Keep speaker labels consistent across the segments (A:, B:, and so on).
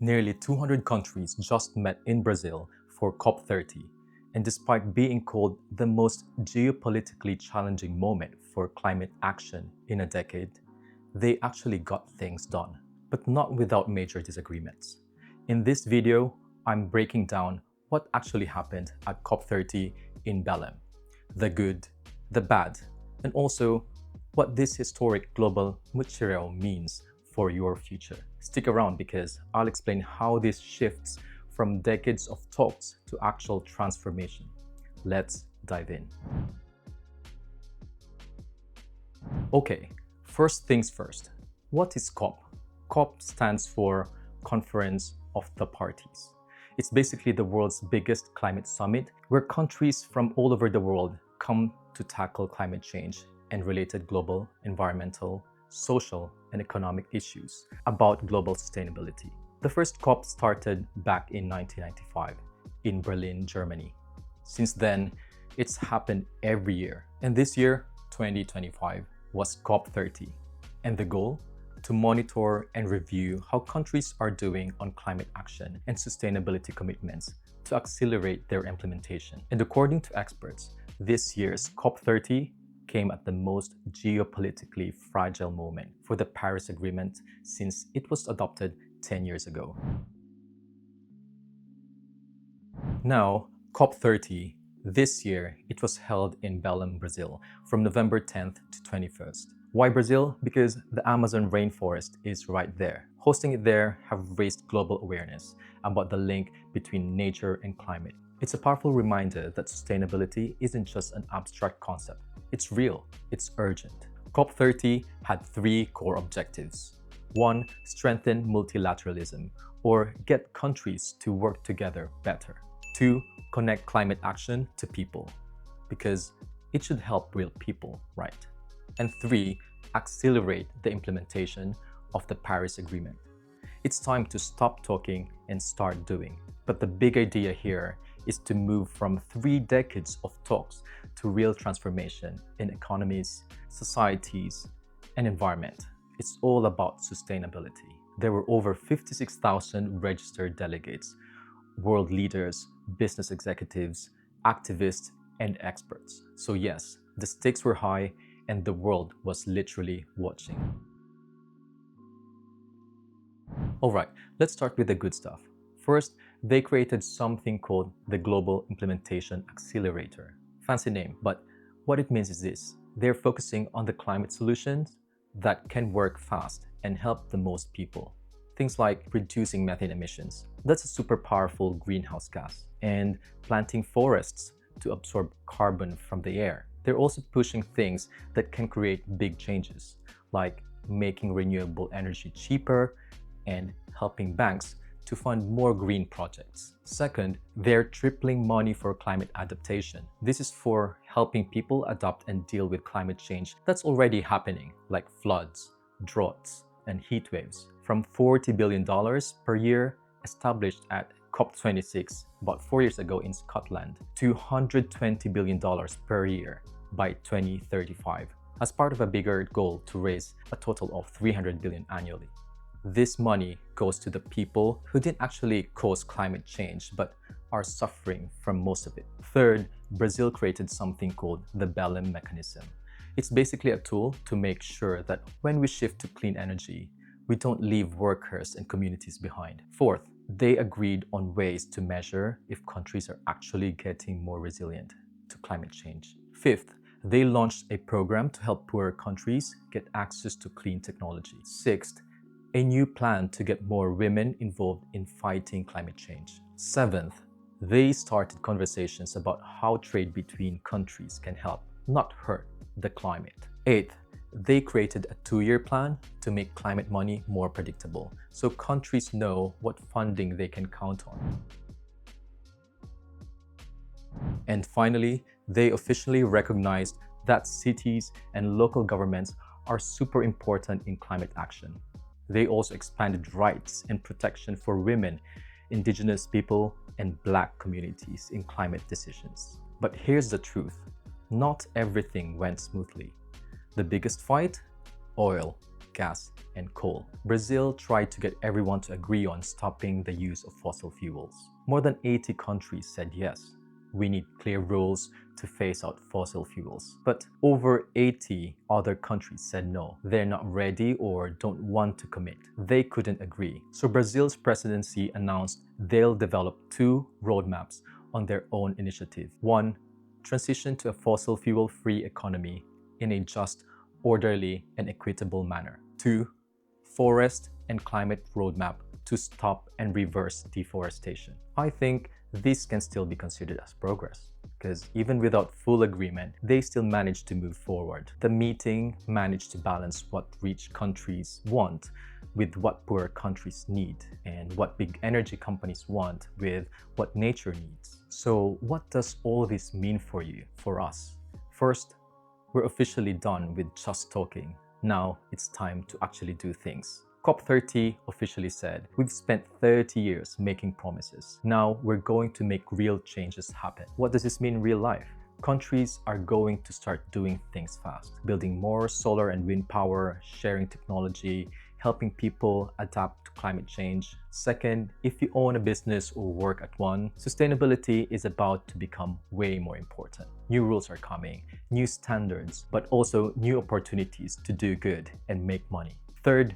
A: Nearly 200 countries just met in Brazil for COP30, and despite being called the most geopolitically challenging moment for climate action in a decade, they actually got things done, but not without major disagreements. In this video, I'm breaking down what actually happened at COP30 in Belém, the good, the bad, and also what this historic global mutirão means for your future. Stick around because I'll explain how this shifts from decades of talks to actual transformation. Let's dive in. Okay, first things first. What is COP? COP stands for Conference of the Parties. It's basically the world's biggest climate summit where countries from all over the world come to tackle climate change and related global, environmental, social, and economic issues about global sustainability. The first COP started back in 1995 in Berlin, Germany. Since then, it's happened every year. And this year, 2025, was COP30. And the goal? To monitor and review how countries are doing on climate action and sustainability commitments to accelerate their implementation. And according to experts, this year's COP30 came at the most geopolitically fragile moment for the Paris Agreement since it was adopted 10 years ago. Now, COP30, this year, it was held in Belém, Brazil, from November 10th to 21st. Why Brazil? Because the Amazon rainforest is right there. Hosting it there have raised global awareness about the link between nature and climate. It's a powerful reminder that sustainability isn't just an abstract concept. It's real, it's urgent. COP30 had three core objectives. 1. Strengthen multilateralism, or get countries to work together better. 2. Connect climate action to people, because it should help real people, right? And 3. Accelerate the implementation of the Paris Agreement. It's time to stop talking and start doing. But the big idea here is to move from 3 decades of talks to real transformation in economies, societies, and environment. It's all about sustainability. There were over 56,000 registered delegates, world leaders, business executives, activists, and experts. So yes, the stakes were high and the world was literally watching. Alright, let's start with the good stuff. First, they created something called the Global Implementation Accelerator. Fancy name, but what it means is this. They're focusing on the climate solutions that can work fast and help the most people. Things like reducing methane emissions. That's a super powerful greenhouse gas. And planting forests to absorb carbon from the air. They're also pushing things that can create big changes, like making renewable energy cheaper and helping banks to fund more green projects. Second, they're tripling money for climate adaptation. This is for helping people adapt and deal with climate change that's already happening, like floods, droughts, and heat waves. From $40 billion per year established at COP26 about 4 years ago in Scotland to $120 billion per year by 2035, as part of a bigger goal to raise a total of $300 billion annually. This money goes to the people who didn't actually cause climate change but are suffering from most of it. Third, Brazil created something called the Belém Mechanism. It's basically a tool to make sure that when we shift to clean energy, we don't leave workers and communities behind. Fourth, they agreed on ways to measure if countries are actually getting more resilient to climate change. Fifth, they launched a program to help poorer countries get access to clean technology. Sixth, a new plan to get more women involved in fighting climate change. Seventh, they started conversations about how trade between countries can help, not hurt, the climate. Eighth, they created a 2-year plan to make climate money more predictable, so countries know what funding they can count on. And finally, they officially recognized that cities and local governments are super important in climate action. They also expanded rights and protection for women, indigenous people, and Black communities in climate decisions. But here's the truth. Not everything went smoothly. The biggest fight? Oil. gas, and coal. Brazil tried to get everyone to agree on stopping the use of fossil fuels. More than 80 countries said yes. We need clear rules to phase out fossil fuels. But over 80 other countries said no. They're not ready or don't want to commit. They couldn't agree. So Brazil's presidency announced they'll develop 2 roadmaps on their own initiative. 1, transition to a fossil fuel-free economy in a just, orderly, and equitable manner. 2, forest and climate roadmap to stop and reverse deforestation. I think this can still be considered as progress, because even without full agreement, they still managed to move forward. The meeting managed to balance what rich countries want with what poor countries need, and what big energy companies want with what nature needs. So what does all this mean for you, for us? First, we're officially done with just talking. Now it's time to actually do things. COP30 officially said, we've spent 30 years making promises. Now we're going to make real changes happen. What does this mean in real life? Countries are going to start doing things fast, building more solar and wind power, sharing technology, helping people adapt to climate change. Second, if you own a business or work at one, sustainability is about to become way more important. New rules are coming, new standards, but also new opportunities to do good and make money. Third,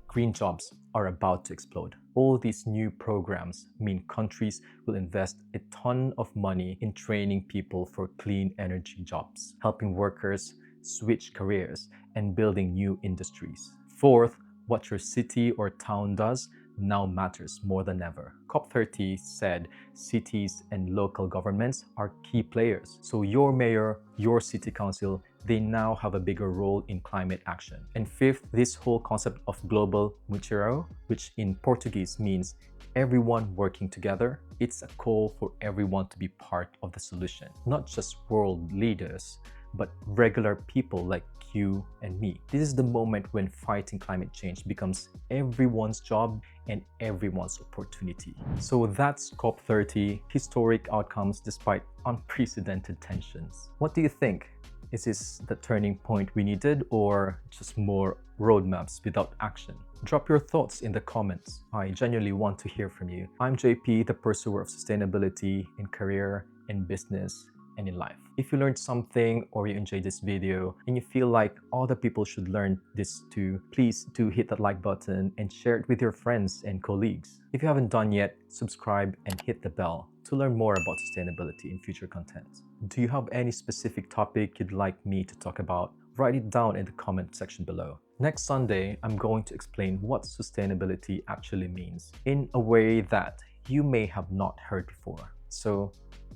A: green jobs are about to explode. All these new programs mean countries will invest a ton of money in training people for clean energy jobs, helping workers switch careers, and building new industries. Fourth, what your city or town does now matters more than ever. COP30 said cities and local governments are key players. So your mayor, your city council, they now have a bigger role in climate action. And fifth, this whole concept of global mutirão, which in Portuguese means everyone working together, it's a call for everyone to be part of the solution. Not just world leaders, but regular people like you and me. This is the moment when fighting climate change becomes everyone's job and everyone's opportunity. So that's COP30, historic outcomes despite unprecedented tensions. What do you think? Is this the turning point we needed, or just more roadmaps without action? Drop your thoughts in the comments. I genuinely want to hear from you. I'm JP, the pursuer of sustainability in career, in business, and in life. If you learned something or you enjoyed this video and you feel like other people should learn this too, please do hit that like button and share it with your friends and colleagues. If you haven't done yet, subscribe and hit the bell to learn more about sustainability in future content. Do you have any specific topic you'd like me to talk about? Write it down in the comment section below. Next Sunday, I'm going to explain what sustainability actually means in a way that you may have not heard before. So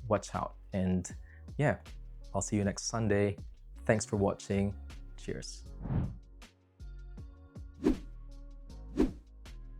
A: watch out, and yeah, I'll see you next Sunday. Thanks for watching. Cheers.